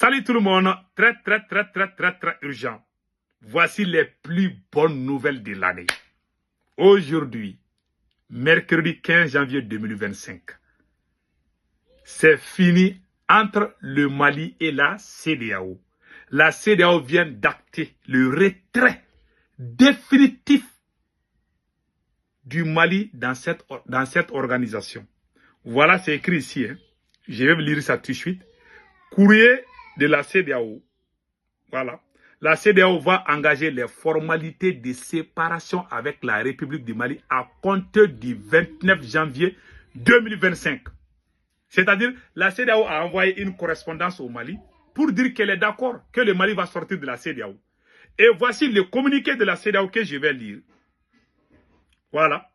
Salut tout le monde, très urgent. Voici les plus bonnes nouvelles de l'année. Aujourd'hui, mercredi 15 janvier 2025, c'est fini entre le Mali et la CEDEAO. La CEDEAO vient d'acter le retrait définitif du Mali dans cette organisation. Voilà, c'est écrit ici. Je vais vous lire ça tout de suite. Courrier de la CEDEAO. Voilà. La CEDEAO va engager les formalités de séparation avec la République du Mali à compter du 29 janvier 2025. C'est-à-dire, la CEDEAO a envoyé une correspondance au Mali pour dire qu'elle est d'accord que le Mali va sortir de la CEDEAO. Et voici le communiqué de la CEDEAO que je vais lire. Voilà.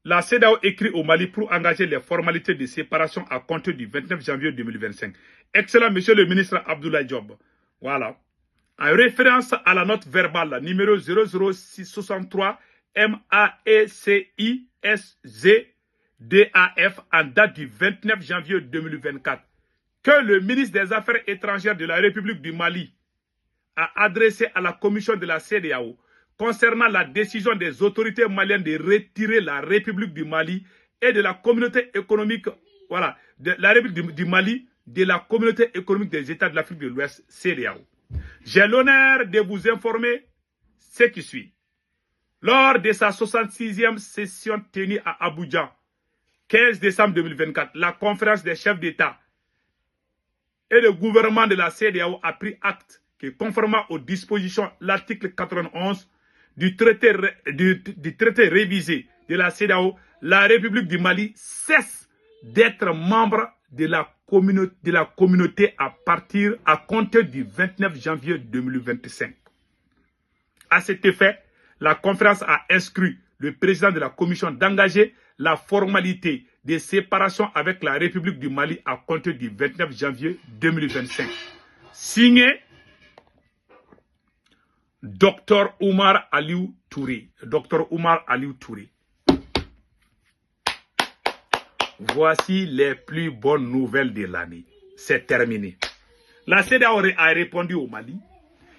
La CEDEAO écrit au Mali pour engager les formalités de séparation à compter du 29 janvier 2025. Excellent, monsieur le ministre Abdoulaye Diop. Voilà. En référence à la note verbale numéro 00663 MAECISGDAF en date du 29 janvier 2024, que le ministre des Affaires étrangères de la République du Mali a adressé à la commission de la CEDEAO concernant la décision des autorités maliennes de retirer la République du Mali et de la communauté économique, voilà, de la République du Mali de la communauté économique des États de l'Afrique de l'Ouest, CEDEAO. J'ai l'honneur de vous informer ce qui suit. Lors de sa 66e session tenue à Abuja, 15 décembre 2024, la conférence des chefs d'État et le gouvernement de la CEDEAO a pris acte que, conformément aux dispositions de l'article 91 du traité révisé de la CEDEAO, la République du Mali cesse d'être membre de la communauté à compter du 29 janvier 2025. À cet effet, la conférence a instruit le président de la commission d'engager la formalité de séparation avec la République du Mali à compter du 29 janvier 2025. Signé Dr Oumar Aliou Touré. Dr Oumar Aliou Touré. Voici les plus bonnes nouvelles de l'année. C'est terminé. La CEDEAO a répondu au Mali.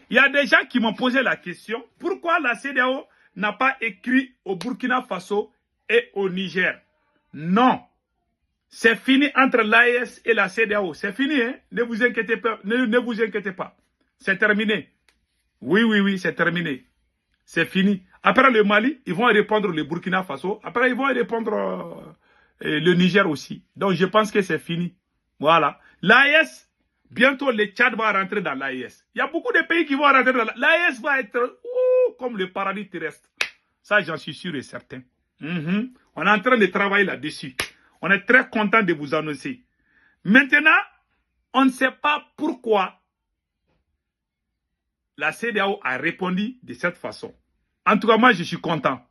Il y a des gens qui m'ont posé la question, pourquoi la CEDEAO n'a pas écrit au Burkina Faso et au Niger? Non. C'est fini entre l'AES et la CEDEAO. C'est fini, hein? Ne vous inquiétez pas. Ne vous inquiétez pas. C'est terminé. Oui, c'est terminé. C'est fini. Après le Mali, ils vont répondre le Burkina Faso. Après, ils vont répondre le Niger aussi. Donc, je pense que c'est fini. Voilà. L'AES, bientôt, le Tchad va rentrer dans l'AES. Il y a beaucoup de pays qui vont rentrer dans l'AES. Va être comme le paradis terrestre. Ça, j'en suis sûr et certain. On est en train de travailler là-dessus. On est très content de vous annoncer. Maintenant, on ne sait pas pourquoi la CEDEAO a répondu de cette façon. En tout cas, moi, je suis content.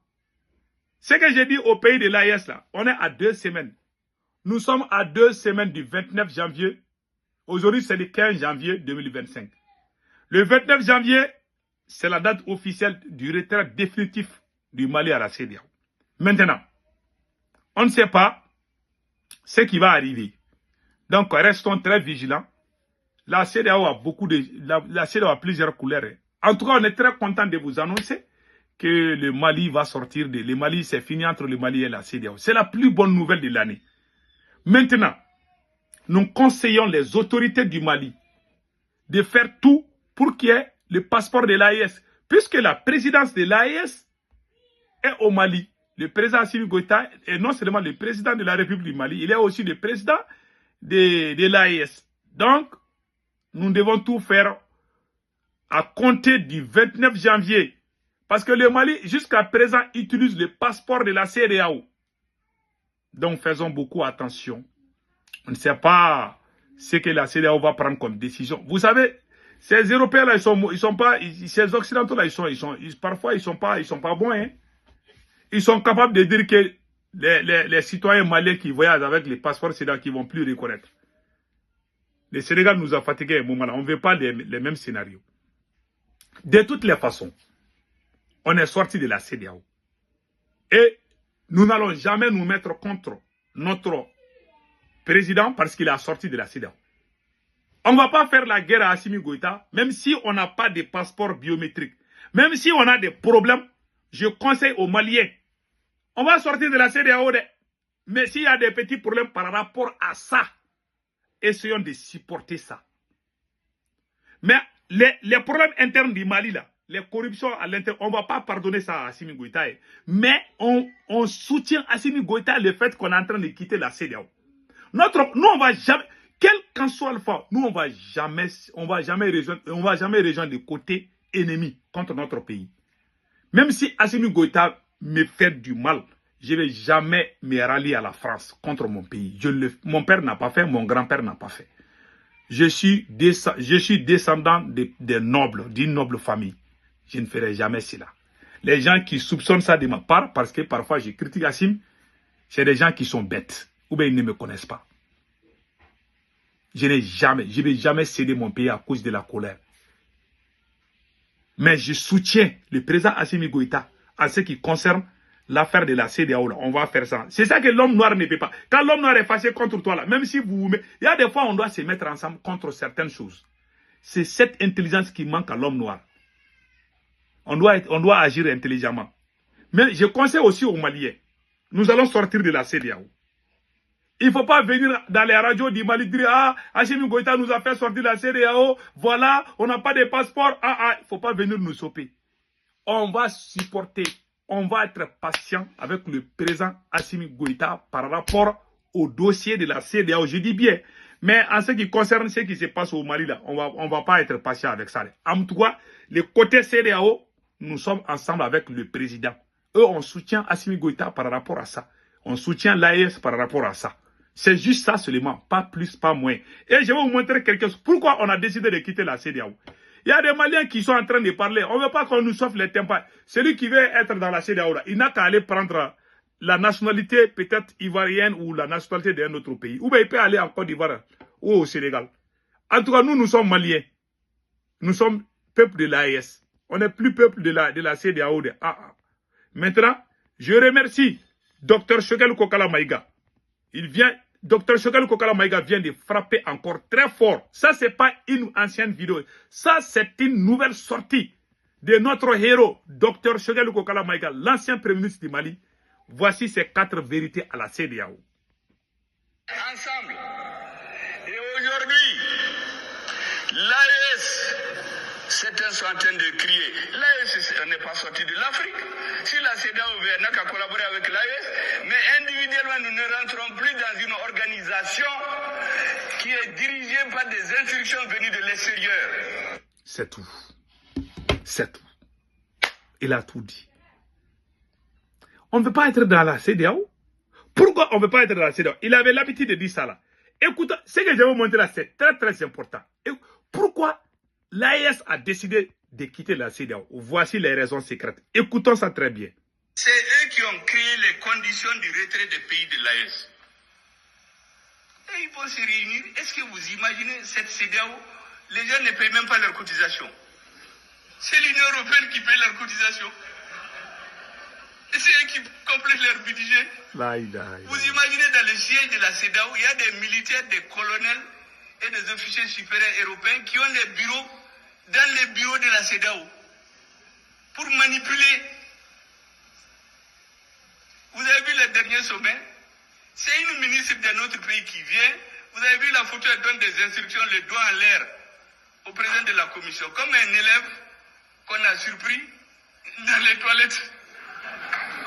Ce que j'ai dit au pays de l'AES, là, on est à 2 semaines. Nous sommes à 2 semaines du 29 janvier. Aujourd'hui, c'est le 15 janvier 2025. Le 29 janvier, c'est la date officielle du retrait définitif du Mali à la CEDEAO. Maintenant, on ne sait pas ce qui va arriver. Donc, restons très vigilants. La CEDEAO a la CEDEAO a plusieurs couleurs. En tout cas, on est très content de vous annoncer que le Mali va sortir le Mali, c'est fini entre le Mali et la CEDEAO. C'est la plus bonne nouvelle de l'année. Maintenant, nous conseillons les autorités du Mali de faire tout pour qu'il y ait le passeport de l'AES. Puisque la présidence de l'AES est au Mali. Le président Assimi Goïta est non seulement le président de la République du Mali, il est aussi le président de l'AES. Donc, nous devons tout faire à compter du 29 janvier. Parce que le Mali, jusqu'à présent, utilise le passeport de la CEDEAO. Donc, faisons beaucoup attention. On ne sait pas ce que la CEDEAO va prendre comme décision. Vous savez, ces Européens-là, ces Occidentaux-là, parfois, ils sont pas bons. Hein? Ils sont capables de dire que les citoyens maliens qui voyagent avec les passeports CEDEAO qui ne vont plus reconnaître. Le Sénégal nous a fatigués à un moment-là. On ne veut pas les mêmes scénarios. De toutes les façons, on est sorti de la CEDEAO. Et nous n'allons jamais nous mettre contre notre président parce qu'il a sorti de la CEDEAO. On ne va pas faire la guerre à Assimi Goïta, même si on n'a pas de passeport biométrique. Même si on a des problèmes, je conseille aux Maliens. On va sortir de la CEDEAO, mais s'il y a des petits problèmes par rapport à ça, essayons de supporter ça. Mais les problèmes internes du Mali, là, les corruptions à l'intérieur, on ne va pas pardonner ça à Assimi Goïta. Mais on soutient Assimi Goïta le fait qu'on est en train de quitter la CEDEAO. Nous, on va jamais, quel qu'en soit le fait, nous, on va jamais rejoindre le côté ennemi contre notre pays. Même si Assimi Goïta me fait du mal, je ne vais jamais me rallier à la France contre mon pays. Mon père n'a pas fait, mon grand-père n'a pas fait. Je suis descendant des nobles, d'une noble famille. Je ne ferai jamais cela. Les gens qui soupçonnent ça de ma part, parce que parfois je critique Assimi, c'est des gens qui sont bêtes, ou bien ils ne me connaissent pas. Je ne vais jamais céder mon pays à cause de la colère. Mais je soutiens le président Assimi Goïta en ce qui concerne l'affaire de la CEDEAO. On va faire ça. C'est ça que l'homme noir ne peut pas. Quand l'homme noir est fâché contre toi, là, même si vous... Il y a des fois, on doit se mettre ensemble contre certaines choses. C'est cette intelligence qui manque à l'homme noir. On doit agir intelligemment. Mais je conseille aussi aux Maliens. Nous allons sortir de la CEDEAO. Il ne faut pas venir dans les radios du Mali dire « Ah, Assimi Goïta nous a fait sortir de la CEDEAO. Voilà, on n'a pas de passeport. » Il ne faut pas venir nous choper. On va supporter. On va être patient avec le président Assimi Goïta par rapport au dossier de la CEDEAO. Je dis bien. Mais en ce qui concerne ce qui se passe au Mali, là, on va pas être patient avec ça. En tout cas, le côté CEDEAO, nous sommes ensemble avec le président. Eux, on soutient Assimi Goïta par rapport à ça. On soutient l'AES par rapport à ça. C'est juste ça seulement, pas plus, pas moins. Et je vais vous montrer quelque chose. Pourquoi on a décidé de quitter la CEDEAO? Il y a des Maliens qui sont en train de parler. On ne veut pas qu'on nous sauve les tympans. Celui qui veut être dans la CEDEAO, là, il n'a qu'à aller prendre la nationalité peut-être ivoirienne ou la nationalité d'un autre pays. Ou bien il peut aller en Côte d'Ivoire ou au Sénégal. En tout cas, nous sommes Maliens. Nous sommes peuple de l'AES. On n'est plus peuple de la CEDEAO. Maintenant, je remercie Dr Choguel Kokala Maïga. Dr Choguel Kokala Maïga vient de frapper encore très fort. Ça, ce n'est pas une ancienne vidéo. Ça, c'est une nouvelle sortie de notre héros, Dr Choguel Kokala Maïga, l'ancien premier ministre du Mali. Voici ces 4 vérités à la CEDEAO. Ensemble. Et aujourd'hui, l'AES, certains sont en train de crier. L'AES n'est pas sorti de l'Afrique. Si la CEDEAO n'a qu'à collaborer avec l'AES, mais individuellement, nous ne rentrons plus dans une organisation qui est dirigée par des instructions venues de l'extérieur. C'est tout. C'est tout. Il a tout dit. On ne veut pas être dans la CEDEAO. Pourquoi on ne veut pas être dans la CEDEAO? Il avait l'habitude de dire ça là. Écoute, ce que je vais vous montrer là, c'est très très important. Et pourquoi l'AES a décidé de quitter la CEDEAO? Voici les raisons secrètes. Écoutons ça très bien. C'est eux qui ont créé les conditions du retrait des pays de l'AES. Et ils vont se réunir. Est-ce que vous imaginez cette CEDEAO? Les gens ne payent même pas leurs cotisations. C'est l'Union européenne qui paye leurs cotisations. Et c'est eux qui complètent leur budget. Vous imaginez dans le siège de la CEDEAO, il y a des militaires, des colonels et des officiers supérieurs européens qui ont des bureaux dans les bureaux de la CEDEAO pour manipuler. Vous avez vu le dernier sommet? C'est une ministre d'un autre pays qui vient. Vous avez vu la photo, elle donne des instructions, le doigt en l'air au président de la commission, comme un élève qu'on a surpris dans les toilettes.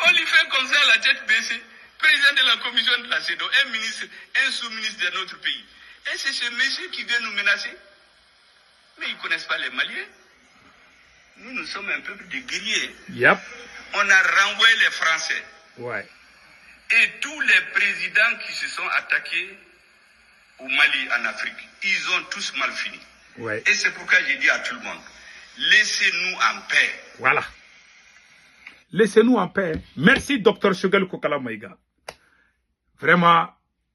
On lui fait comme ça la tête baissée. Président de la commission de la CEDEAO, un ministre, un sous-ministre d'un autre pays. Et c'est ce monsieur qui vient nous menacer. Mais ils ne connaissent pas les Maliens. Nous sommes un peuple de guerriers. Yep. On a renvoyé les Français. Ouais. Et tous les présidents qui se sont attaqués au Mali, en Afrique, ils ont tous mal fini. Ouais. Et c'est pourquoi j'ai dit à tout le monde, laissez-nous en paix. Voilà. Laissez-nous en paix. Merci, Dr Choguel Kokala Maïga. Vraiment,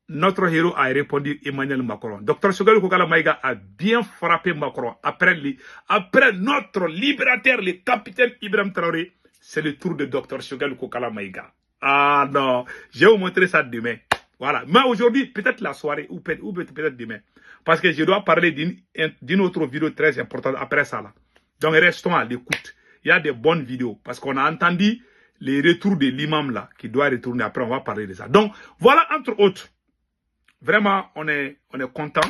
notre héros a répondu Emmanuel Macron. Dr Choguel Kokala Maïga a bien frappé Macron. Après notre libérateur, le capitaine Ibrahim Traoré, c'est le tour de Dr Choguel Kokala Maïga. Ah non, je vais vous montrer ça demain. Voilà. Mais aujourd'hui, peut-être la soirée ou peut-être demain. Parce que je dois parler d'une autre vidéo très importante après ça. Là. Donc, restons à l'écoute. Il y a des bonnes vidéos. Parce qu'on a entendu les retours de l'imam là, qui doit retourner. Après, on va parler de ça. Donc, voilà, entre autres. Vraiment, on est content.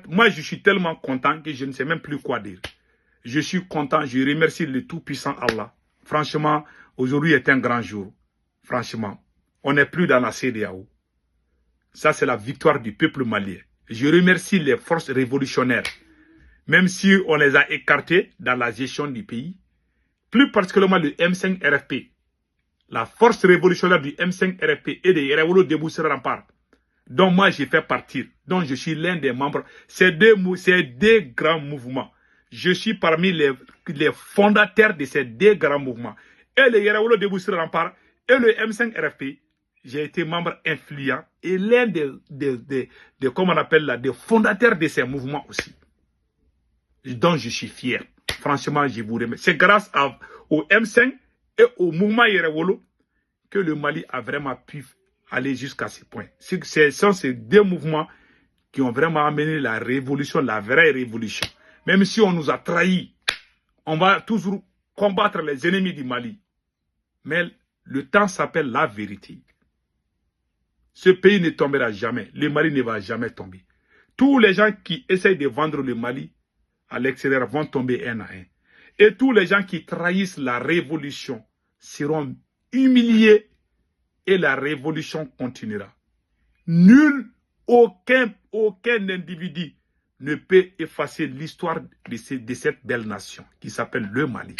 Moi, je suis tellement content que je ne sais même plus quoi dire. Je suis content. Je remercie le Tout-Puissant Allah. Franchement, aujourd'hui est un grand jour. Franchement, on n'est plus dans la CEDEAO. Ça, c'est la victoire du peuple malien. Je remercie les forces révolutionnaires. Même si on les a écartées dans la gestion du pays. Plus particulièrement le M5 RFP. La force révolutionnaire du M5 RFP et des Yerewolo Debout Rempart. dont moi j'ai fait partir, dont je suis l'un des membres. C'est deux grands mouvements. Je suis parmi les fondateurs de ces deux grands mouvements. Et le Yerewolo Debout Rempart et le M5 RFP, j'ai été membre influent et l'un des comment on appelle là, des fondateurs de ces mouvements aussi. Dont je suis fier. Franchement, je vous remercie. C'est grâce au M5 et au mouvement Yerewolo que le Mali a vraiment pu aller jusqu'à ce point. Ce sont ces deux mouvements qui ont vraiment amené la révolution, la vraie révolution. Même si on nous a trahis, on va toujours combattre les ennemis du Mali. Mais le temps s'appelle la vérité. Ce pays ne tombera jamais. Le Mali ne va jamais tomber. Tous les gens qui essayent de vendre le Mali à l'extérieur vont tomber un à un. Et tous les gens qui trahissent la révolution seront humiliés et la révolution continuera. Nul, aucun individu ne peut effacer l'histoire de cette belle nation qui s'appelle le Mali.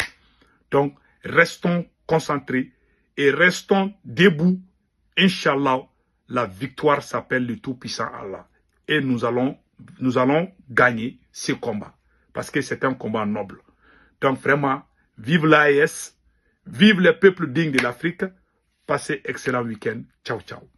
Donc, restons concentrés et restons debout. Inch'Allah, la victoire s'appelle le Tout-Puissant Allah. Et nous allons gagner ce combat. Parce que c'est un combat noble. Donc vraiment, vive l'AES, vive les peuples dignes de l'Afrique. Passez excellent week-end. Ciao, ciao.